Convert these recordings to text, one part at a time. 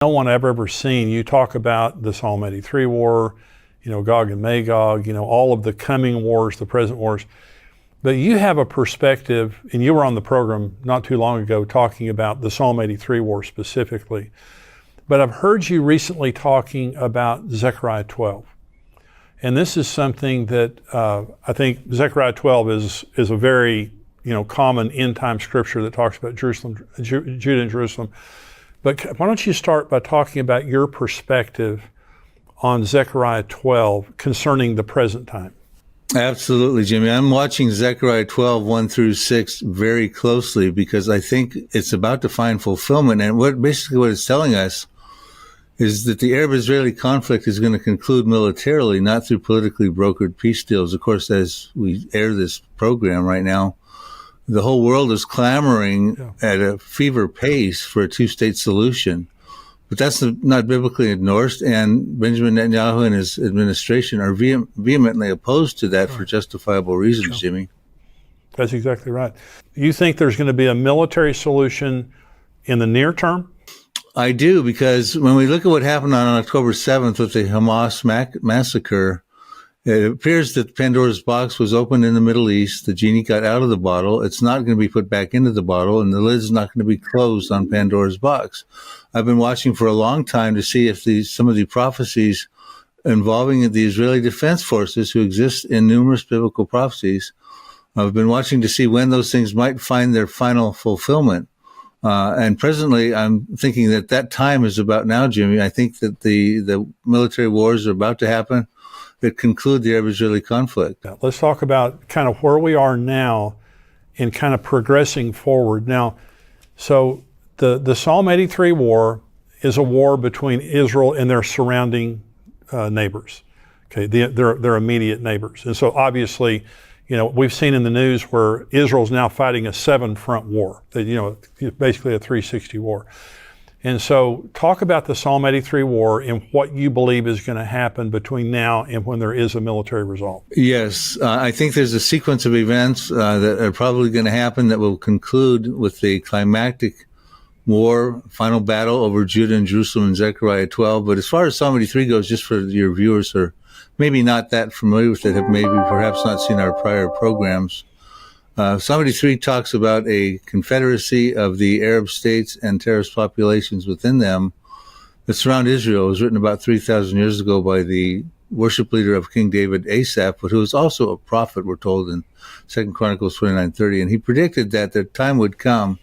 No one I've ever seen, you talk about the Psalm 83 war, Gog and Magog, all of the coming wars, the present wars. But you have a perspective, and you were on the program not too long ago talking about the Psalm 83 war specifically. But I've heard you recently talking about Zechariah 12. And this is something that I think Zechariah 12 is a very common end-time scripture that talks about Jerusalem, Judah and Jerusalem. But why don't you start by talking about your perspective on Zechariah 12 concerning the present time? Absolutely, Jimmy. I'm watching Zechariah 12, 1 through 6 very closely because I think it's about to find fulfillment. And what it's telling us is that the Arab-Israeli conflict is going to conclude militarily, not through politically brokered peace deals. Of course, as we air this program right now, the whole world is clamoring at a fever pace for a two-state solution. But that's not biblically endorsed, and Benjamin Netanyahu and his administration are vehemently opposed to that for justifiable reasons, Jimmy. That's exactly right. You think there's going to be a military solution in the near term? I do, because when we look at what happened on October 7th with the Hamas massacre, it appears that Pandora's box was opened in the Middle East. The genie got out of the bottle. It's not going to be put back into the bottle, and the lid's not going to be closed on Pandora's box. I've been watching for a long time to see if some of the prophecies involving the Israeli Defense Forces, who exist in numerous biblical prophecies, I've been watching to see when those things might find their final fulfillment. And presently, I'm thinking that time is about now, Jimmy. I think that the military wars are about to happen that conclude the Arab-Israeli conflict. Let's talk about kind of where we are now and kind of progressing forward. Now, so the Psalm 83 war is a war between Israel and their surrounding neighbors, okay, their immediate neighbors. And so obviously, we've seen in the news where Israel's now fighting a 7-front war, basically a 360 war. And so talk about the Psalm 83 war and what you believe is going to happen between now and when there is a military resolve. Yes, I think there's a sequence of events that are probably going to happen that will conclude with the climactic war, final battle over Judah and Jerusalem in Zechariah 12. But as far as Psalm 83 goes, just for your viewers who are maybe not that familiar with it, have maybe perhaps not seen our prior programs, Psalm 83 talks about a confederacy of the Arab states and terrorist populations within them that surround Israel. It was written about 3,000 years ago by the worship leader of King David, Asaph, but who was also a prophet, we're told in 2 Chronicles 29:30. And he predicted that the time would come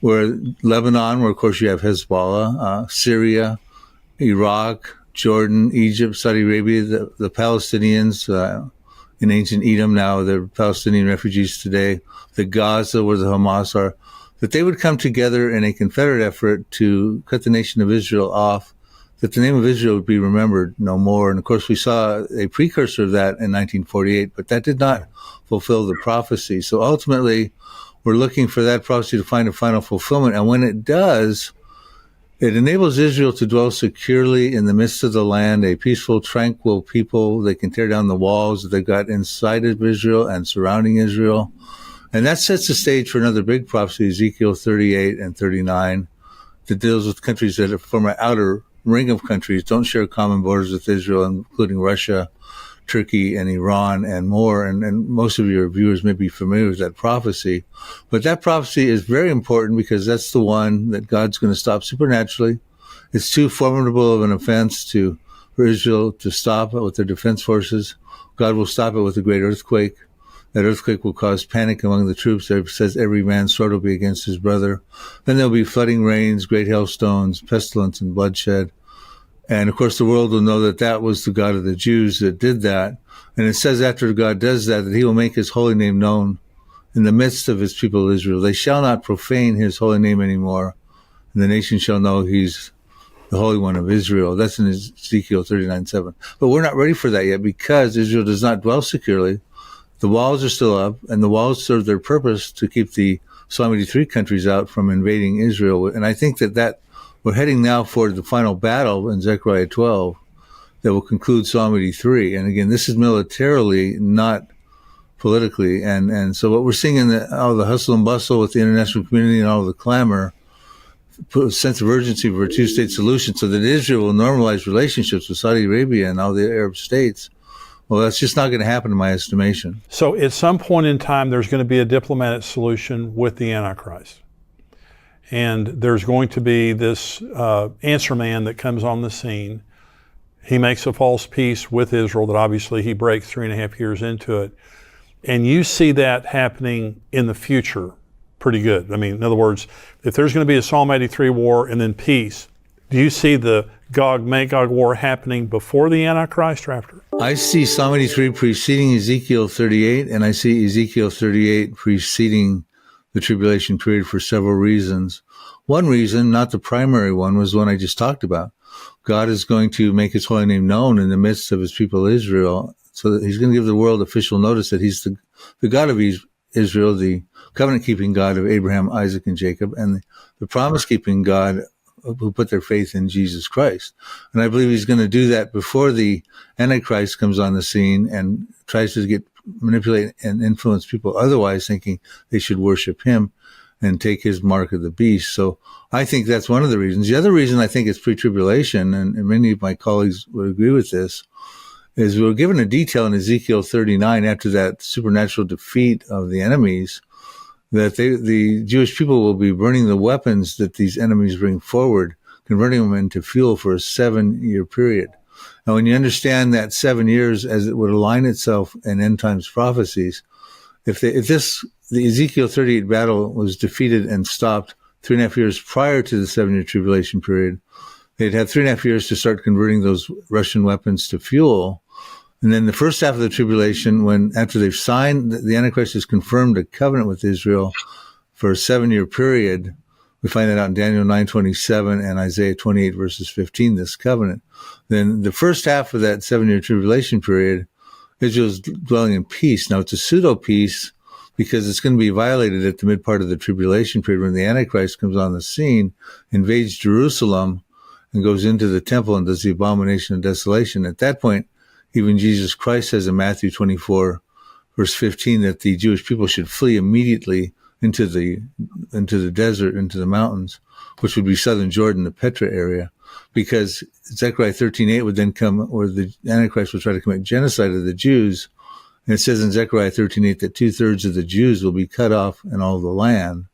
where Lebanon, where of course you have Hezbollah, Syria, Iraq, Jordan, Egypt, Saudi Arabia, the Palestinians, in ancient Edom, now they're Palestinian refugees today, the Gaza, where the Hamas are, that they would come together in a confederate effort to cut the nation of Israel off, that the name of Israel would be remembered no more. And of course, we saw a precursor of that in 1948, but that did not fulfill the prophecy. So ultimately, we're looking for that prophecy to find a final fulfillment. And when it does, it enables Israel to dwell securely in the midst of the land, a peaceful, tranquil people. They can tear down the walls that they've got inside of Israel and surrounding Israel. And that sets the stage for another big prophecy, Ezekiel 38 and 39, that deals with countries that are from an outer ring of countries, don't share common borders with Israel, including Russia, Turkey, and Iran, and more. And most of your viewers may be familiar with that prophecy. But that prophecy is very important because that's the one that God's going to stop supernaturally. It's too formidable of an offense for Israel to stop it with their defense forces. God will stop it with a great earthquake. That earthquake will cause panic among the troops. It says every man's sword will be against his brother. Then there'll be flooding rains, great hailstones, pestilence, and bloodshed. And of course, the world will know that that was the God of the Jews that did that. And it says after God does that he will make his holy name known in the midst of his people Israel. They shall not profane his holy name anymore. And the nation shall know he's the Holy One of Israel. That's in Ezekiel 39:7. But we're not ready for that yet because Israel does not dwell securely. The walls are still up, and the walls serve their purpose to keep the Psalm 83 countries out from invading Israel. And I think that we're heading now for the final battle in Zechariah 12 that will conclude Psalm 83. And again, this is militarily, not politically. And so what we're seeing in all the hustle and bustle with the international community and all the clamor, put a sense of urgency for a two-state solution so that Israel will normalize relationships with Saudi Arabia and all the Arab states. Well, that's just not going to happen in my estimation. So at some point in time, there's going to be a diplomatic solution with the Antichrist. And there's going to be this answer man that comes on the scene. He makes a false peace with Israel that obviously he breaks 3.5 years into it. And you see that happening in the future pretty good. I mean, in other words, if there's going to be a Psalm 83 war and then peace, do you see the Gog-Magog war happening before the Antichrist or after? I see Psalm 83 preceding Ezekiel 38, and I see Ezekiel 38 preceding the tribulation period for several reasons. One reason, not the primary one, was the one I just talked about. God is going to make his holy name known in the midst of his people Israel, so that he's going to give the world official notice that he's the God of Israel, the covenant-keeping God of Abraham, Isaac, and Jacob, and the promise-keeping God who put their faith in Jesus Christ. And I believe he's going to do that before the Antichrist comes on the scene and tries to manipulate and influence people otherwise thinking they should worship him and take his mark of the beast. So I think that's one of the reasons. The other reason I think it's pre-tribulation, and many of my colleagues would agree with this, is we were given a detail in Ezekiel 39 after that supernatural defeat of the enemies that the Jewish people will be burning the weapons that these enemies bring forward, converting them into fuel for a 7-year period. Now, when you understand that 7 years as it would align itself in end times prophecies, if the Ezekiel 38 battle was defeated and stopped 3.5 years prior to the 7-year tribulation period, they'd have 3.5 years to start converting those Russian weapons to fuel. And then the first half of the tribulation, after they've signed, the Antichrist has confirmed a covenant with Israel for a 7-year period. We find that out in Daniel 9:27 and Isaiah 28 verses 15, this covenant. Then the first half of that 7-year tribulation period, Israel's dwelling in peace. Now it's a pseudo-peace because it's going to be violated at the mid part of the tribulation period when the Antichrist comes on the scene, invades Jerusalem, and goes into the temple and does the abomination of desolation. At that point, even Jesus Christ says in Matthew 24, verse 15, that the Jewish people should flee immediately into the desert, into the mountains, which would be southern Jordan, the Petra area, because Zechariah 13:8 would then come, where the Antichrist would try to commit genocide of the Jews. And it says in Zechariah 13:8 that 2/3 of the Jews will be cut off in all the land.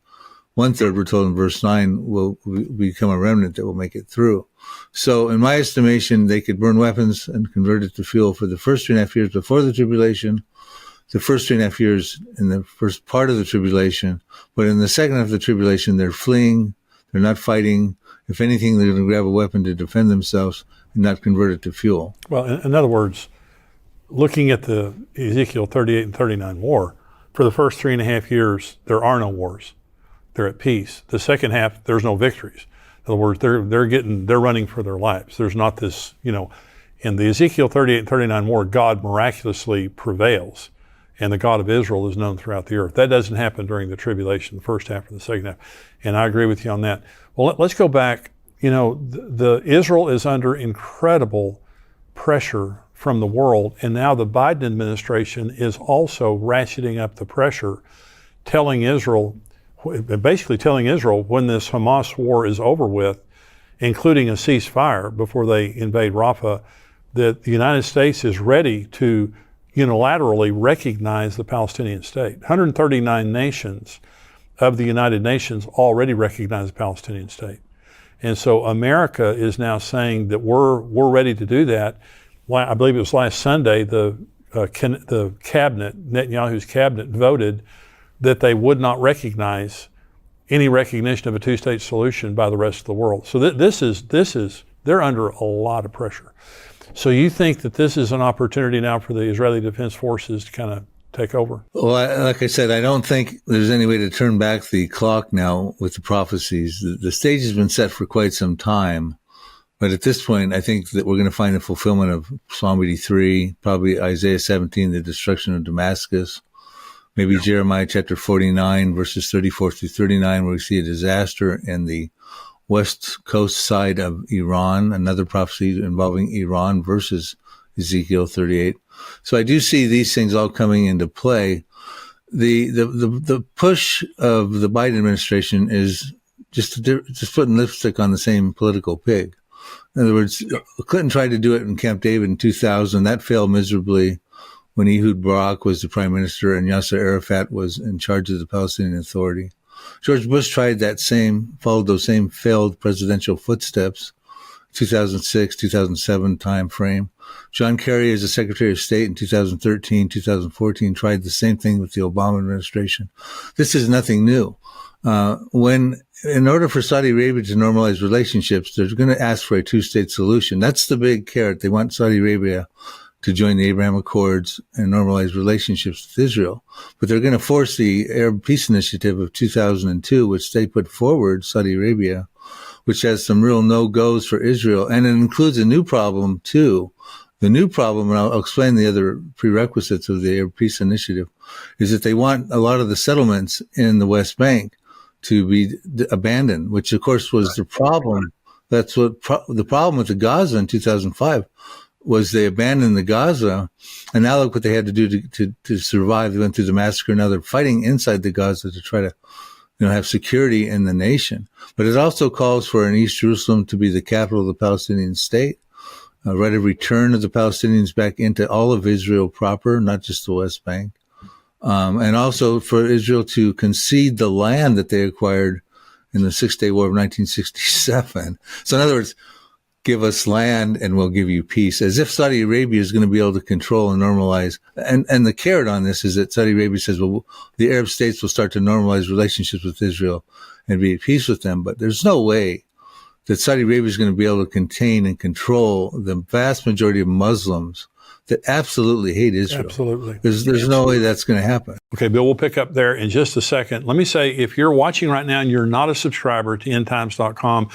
1/3, we're told in verse 9, will become a remnant that will make it through. So in my estimation, they could burn weapons and convert it to fuel for the first 3.5 years before the tribulation, the first 3.5 years in the first part of the tribulation. But in the second half of the tribulation, they're fleeing, they're not fighting. If anything, they're going to grab a weapon to defend themselves and not convert it to fuel. Well, in other words, looking at the Ezekiel 38 and 39 war, for the first 3.5 years, there are no wars. They're at peace. The second half, there's no victories. In other words, they're running for their lives. There's not this, in the Ezekiel 38 and 39 war, God miraculously prevails, and the God of Israel is known throughout the earth. That doesn't happen during the tribulation, the first half or the second half. And I agree with you on that. Well, let's go back. The Israel is under incredible pressure from the world, and now the Biden administration is also ratcheting up the pressure, basically telling Israel when this Hamas war is over with, including a ceasefire before they invade Rafah, that the United States is ready to unilaterally recognize the Palestinian state. 139 nations of the United Nations already recognize the Palestinian state. And so America is now saying that we're ready to do that. I believe it was last Sunday, the cabinet, Netanyahu's cabinet, voted that they would not recognize any recognition of a two-state solution by the rest of the world. So they're under a lot of pressure. So you think that this is an opportunity now for the Israeli Defense Forces to kind of take over? Well, like I said, I don't think there's any way to turn back the clock now with the prophecies. The stage has been set for quite some time. But at this point, I think that we're going to find the fulfillment of Psalm 83, probably Isaiah 17, the destruction of Damascus, maybe Jeremiah chapter 49, verses 34 through 39, where we see a disaster in the west coast side of Iran, another prophecy involving Iran versus Ezekiel 38. So I do see these things all coming into play. The push of the Biden administration is just putting lipstick on the same political pig. In other words, Clinton tried to do it in Camp David in 2000. That failed miserably when Ehud Barak was the prime minister and Yasser Arafat was in charge of the Palestinian Authority. George Bush tried followed those same failed presidential footsteps, 2006, 2007 time frame. John Kerry, as a Secretary of State in 2013, 2014, tried the same thing with the Obama administration. This is nothing new. In order for Saudi Arabia to normalize relationships, they're going to ask for a two-state solution. That's the big carrot. They want Saudi Arabia to join the Abraham Accords and normalize relationships with Israel. But they're going to force the Arab Peace Initiative of 2002, which they put forward, Saudi Arabia, which has some real no-goes for Israel. And it includes a new problem, too. The new problem, and I'll explain the other prerequisites of the Arab Peace Initiative, is that they want a lot of the settlements in the West Bank to be abandoned, which, of course, was the problem. That's what the problem with the Gaza in 2005 was. They abandoned the Gaza, and now look what they had to do to survive. They went through the massacre. Now they're fighting inside the Gaza to try to have security in the nation. But it also calls for an East Jerusalem to be the capital of the Palestinian state, a right of return of the Palestinians back into all of Israel proper, not just the West Bank. And also for Israel to concede the land that they acquired in the Six-Day War of 1967. So in other words, give us land and we'll give you peace, as if Saudi Arabia is going to be able to control and normalize. And the carrot on this is that Saudi Arabia says, well, the Arab states will start to normalize relationships with Israel and be at peace with them. But there's no way that Saudi Arabia is going to be able to contain and control the vast majority of Muslims that absolutely hate Israel. Absolutely. There's no way that's going to happen. Okay, Bill, we'll pick up there in just a second. Let me say, if you're watching right now and you're not a subscriber to endtimes.com,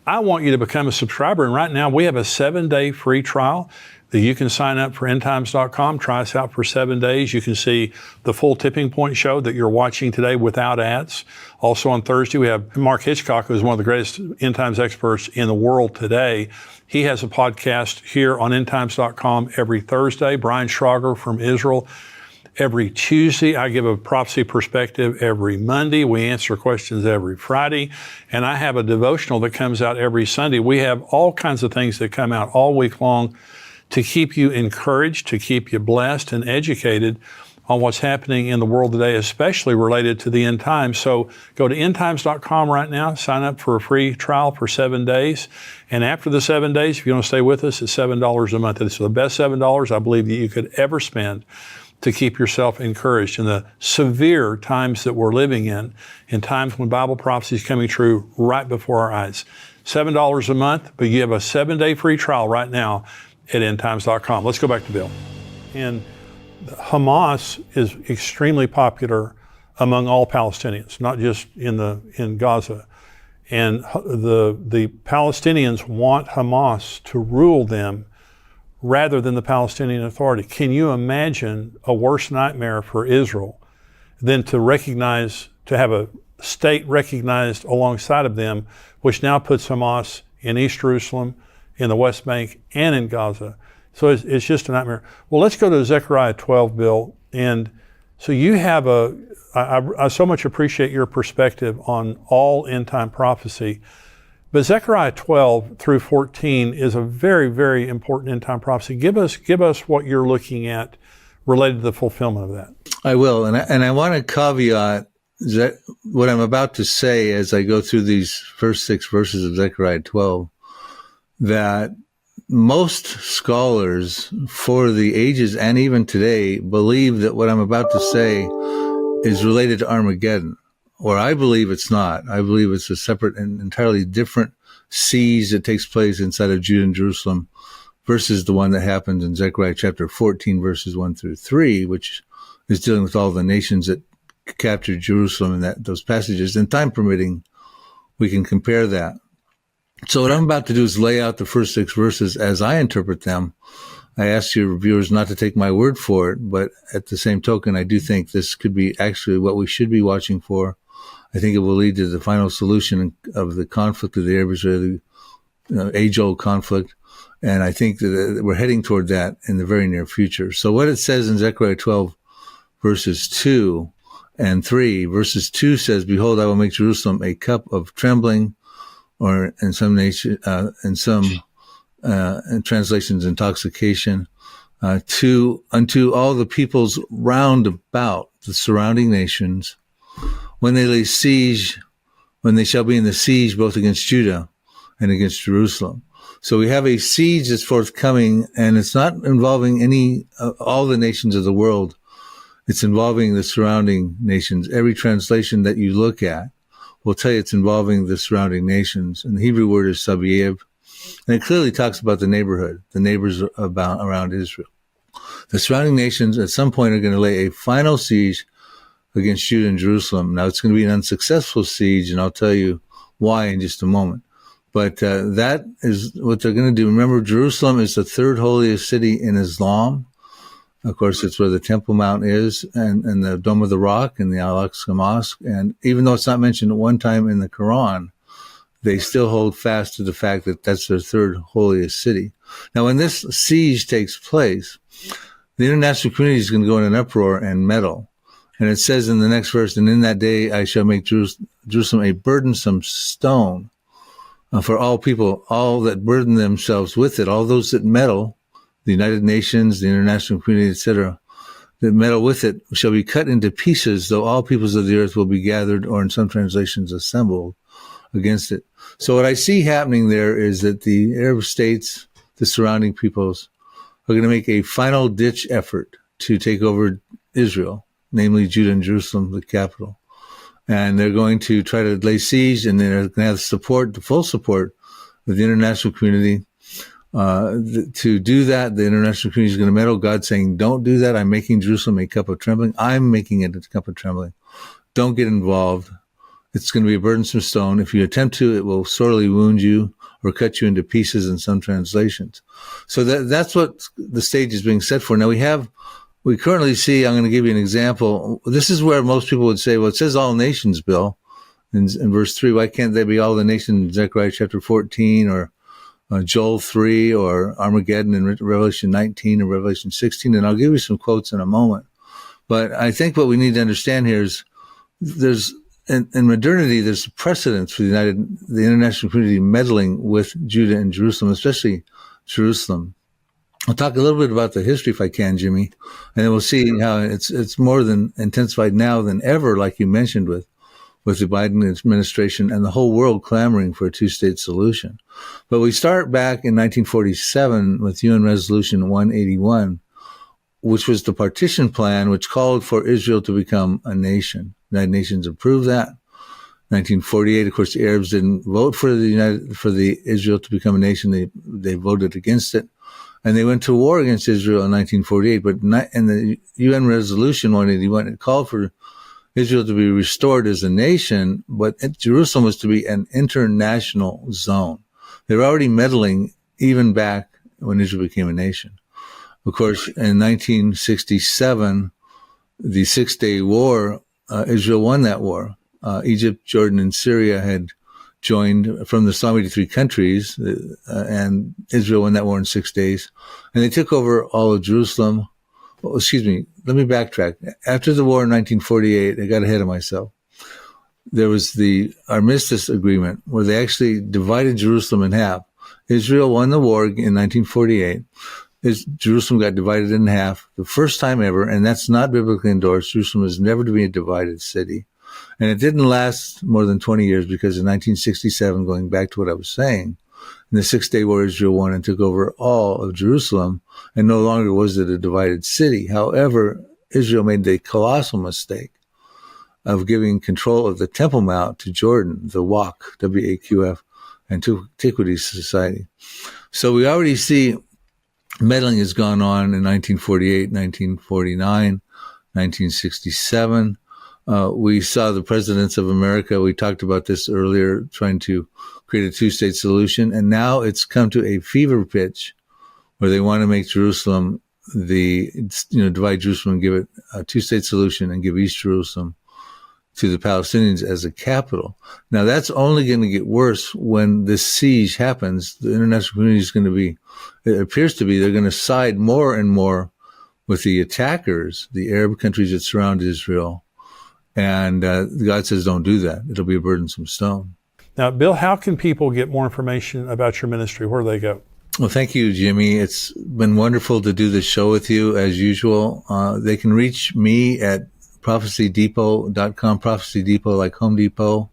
I want you to become a subscriber. And right now we have a 7-day free trial that you can sign up for endtimes.com. Try us out for 7 days. You can see the full Tipping Point show that you're watching today without ads. Also on Thursday, we have Mark Hitchcock, who is one of the greatest end times experts in the world today. He has a podcast here on endtimes.com every Thursday. Brian Schrager from Israel every Tuesday. I give a prophecy perspective every Monday. We answer questions every Friday. And I have a devotional that comes out every Sunday. We have all kinds of things that come out all week long to keep you encouraged, to keep you blessed and educated on what's happening in the world today, especially related to the end times. So go to endtimes.com right now, sign up for a free trial for 7 days. And after the 7 days, if you want to stay with us, it's $7 a month. It's the best $7 I believe that you could ever spend to keep yourself encouraged in the severe times that we're living in times when Bible prophecy is coming true right before our eyes. $7 a month, but you have a 7-day free trial right now at endtimes.com. Let's go back to Bill. And Hamas is extremely popular among all Palestinians, not just in Gaza. And the Palestinians want Hamas to rule them rather than the Palestinian Authority. Can you imagine a worse nightmare for Israel than to have a state recognized alongside of them, which now puts Hamas in East Jerusalem, in the West Bank, and in Gaza? So it's just a nightmare. Well, let's go to Zechariah 12, Bill. And so you have I so much appreciate your perspective on all end time prophecy. But Zechariah 12 through 14 is a very, very important end time prophecy. Give us what you're looking at related to the fulfillment of that. I will. And I want to caveat that what I'm about to say as I go through these first 6 verses of Zechariah 12, that most scholars for the ages and even today believe that what I'm about to say is related to Armageddon, or I believe it's not. I believe it's a separate and entirely different siege that takes place inside of Judah and Jerusalem versus the one that happens in Zechariah chapter 14, verses 1 through 3, which is dealing with all the nations that captured Jerusalem and those passages. And time permitting, we can compare that. So what I'm about to do is lay out the first 6 verses as I interpret them. I ask your viewers not to take my word for it, but at the same token, I do think this could be actually what we should be watching for. I think it will lead to the final solution of the conflict of the Arab-Israeli age-old conflict. And I think that we're heading toward that in the very near future. So what it says in Zechariah 12, verses 2, and 3. Verses 2 says, "Behold, I will make Jerusalem a cup of trembling," or in some translations, intoxication, unto all the peoples round about the surrounding nations, when they shall be in the siege both against Judah and against Jerusalem. So we have a siege that's forthcoming, and it's not involving all the nations of the world. It's involving the surrounding nations. Every translation that you look at will tell you it's involving the surrounding nations. And the Hebrew word is sabiev. And it clearly talks about the neighborhood, the neighbors around Israel. The surrounding nations at some point are going to lay a final siege against Judah and Jerusalem. Now, it's going to be an unsuccessful siege, and I'll tell you why in just a moment. But that is what they're going to do. Remember, Jerusalem is the third holiest city in Islam. Of course, it's where the Temple Mount is, and the Dome of the Rock, and the Al-Aqsa Mosque. And even though it's not mentioned at one time in the Quran, they still hold fast to the fact that that's their third holiest city. Now, when this siege takes place, the international community is going to go in an uproar and meddle. And it says in the next verse, "And in that day I shall make Jerusalem a burdensome stone for all people, all that burden themselves with it," all those that meddle, the United Nations, the international community, etc., that meddle with it, "shall be cut into pieces, though all peoples of the earth will be gathered," or in some translations, assembled against it. So what I see happening there is that the Arab states, the surrounding peoples, are going to make a final ditch effort to take over Israel, namely Judah and Jerusalem, the capital. And they're going to try to lay siege, and they're going to have support, the full support of the international community. To do that, the international community is going to meddle. God saying, "Don't do that. I'm making Jerusalem a cup of trembling. I'm making it a cup of trembling. Don't get involved. It's going to be a burdensome stone. If you attempt to, it will sorely wound you or cut you into pieces," in some translations. So that's what the stage is being set for. Now we currently see, I'm going to give you an example. This is where most people would say, well, it says all nations, Bill, in verse 3. Why can't they be all the nations in Zechariah chapter 14 or Joel 3 or Armageddon in Revelation 19 or Revelation 16? And I'll give you some quotes in a moment. But I think what we need to understand here is in modernity, there's precedence for the international community meddling with Judah and Jerusalem, especially Jerusalem. I'll talk a little bit about the history if I can, Jimmy, and then we'll see how it's more than intensified now than ever, like you mentioned with the Biden administration and the whole world clamoring for a two-state solution. But we start back in 1947 with UN Resolution 181, which was the partition plan, which called for Israel to become a nation. The United Nations approved that. 1948, of course, the Arabs didn't vote for the Israel to become a nation. They voted against it. And they went to war against Israel in 1948. But in the UN Resolution 181, it called for Israel to be restored as a nation, but Jerusalem was to be an international zone. They were already meddling even back when Israel became a nation. Of course, in 1967, the Six-Day War, Israel won that war. Egypt, Jordan, and Syria had joined from the Psalm 83 countries, and Israel won that war in 6 days. And they took over all of Jerusalem. Oh, excuse me, let me backtrack. After the war in 1948, I got ahead of myself. There was the Armistice Agreement where they actually divided Jerusalem in half. Israel won the war in 1948. Jerusalem got divided in half, the first time ever, and that's not biblically endorsed. Jerusalem is never to be a divided city. And it didn't last more than 20 years because in 1967, going back to what I was saying, in the Six-Day War, Israel won and took over all of Jerusalem, and no longer was it a divided city. However, Israel made the colossal mistake of giving control of the Temple Mount to Jordan, the WAQ, W-A-Q-F, Antiquities Society. So we already see meddling has gone on in 1948, 1949, 1967. We saw the presidents of America, we talked about this earlier, trying to create a two-state solution. And now it's come to a fever pitch where they want to make Jerusalem divide Jerusalem and give it a two-state solution and give East Jerusalem to the Palestinians as a capital. Now that's only going to get worse when this siege happens. The international community is going to be, it appears to be, they're going to side more and more with the attackers, the Arab countries that surround Israel, And God says, don't do that. It'll be a burdensome stone. Now, Bill, how can people get more information about your ministry? Where do they go? Well, thank you, Jimmy. It's been wonderful to do this show with you as usual. They can reach me at prophecydepot.com, Prophecy Depot like Home Depot.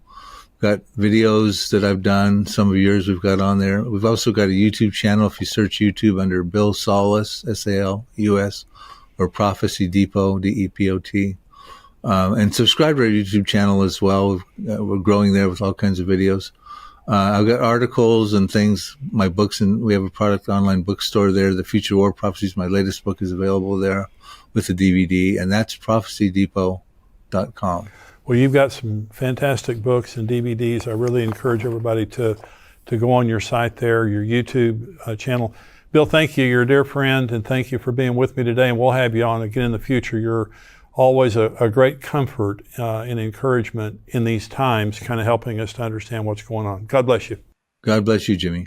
Got videos that I've done, some of yours we've got on there. We've also got a YouTube channel. If you search YouTube under Bill Salus, S-A-L-U-S, or Prophecy Depot, D-E-P-O-T. And subscribe to our YouTube channel as well. We're growing there with all kinds of videos. I've got articles and things, my books, and we have a product online bookstore there. The Future War Prophecies, my latest book, is available there with the DVD, and that's prophecydepot.com. Well, you've got some fantastic books and DVDs. I really encourage everybody to go on your site there, your YouTube channel. Bill, thank you. You're a dear friend, and thank you for being with me today, and we'll have you on again in the future. You're always a great comfort and encouragement in these times, kind of helping us to understand what's going on. God bless you. God bless you, Jimmy.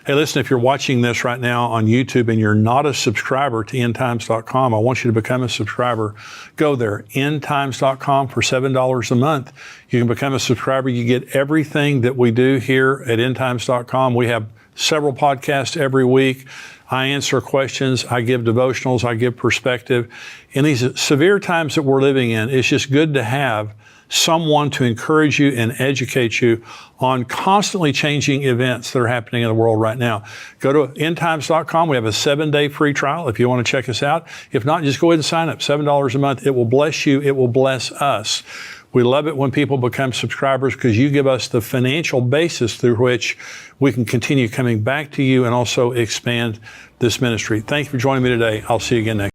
Hey, listen, if you're watching this right now on YouTube and you're not a subscriber to endtimes.com, I want you to become a subscriber. Go there, endtimes.com, for $7 a month. You can become a subscriber. You get everything that we do here at endtimes.com. We have several podcasts every week. I answer questions. I give devotionals. I give perspective. In these severe times that we're living in, it's just good to have someone to encourage you and educate you on constantly changing events that are happening in the world right now. Go to endtimes.com. We have a 7-day free trial if you want to check us out. If not, just go ahead and sign up. $7 a month. It will bless you. It will bless us. We love it when people become subscribers because you give us the financial basis through which we can continue coming back to you and also expand this ministry. Thank you for joining me today. I'll see you again next